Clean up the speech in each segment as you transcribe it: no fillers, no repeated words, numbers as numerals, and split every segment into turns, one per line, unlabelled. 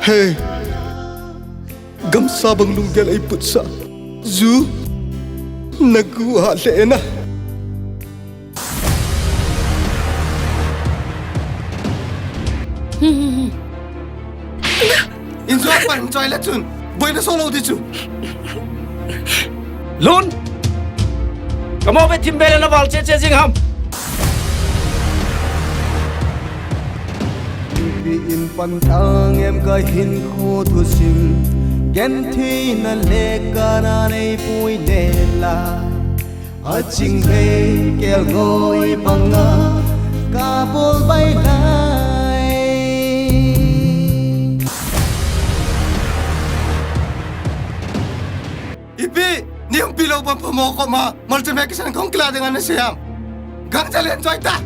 Hey, gamsabang lunggal ay putsa. Zu, naguhali na. Inzo apa? Enjoy lah cun. Boy na solo di cun.
Lun, kamu apa tim bela na bal cece jing ham?
In pantang em ka hin kho thu sim gen thi na le ka na nei pui le la a ching ve kel ngoi banga ka bol bai lai
Ipi, ni yung pilaw pa pamoko ma. Multimek isang kong klade nga na siyam. Gang jali enjoy ta.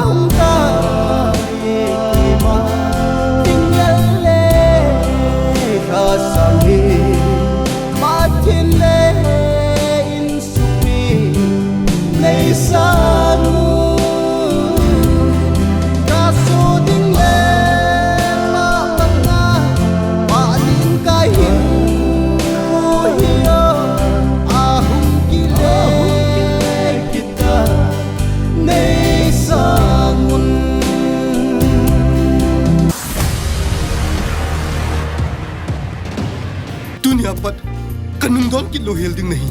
Hum ta ma tinggal le ka sangi matin le in supi nei sanu ka su ding le ma banga ma ding ka hin ko hiyo ahum ki le kita NEISANG'UN
Dunia pat kanungdon ki lohel ding nahi.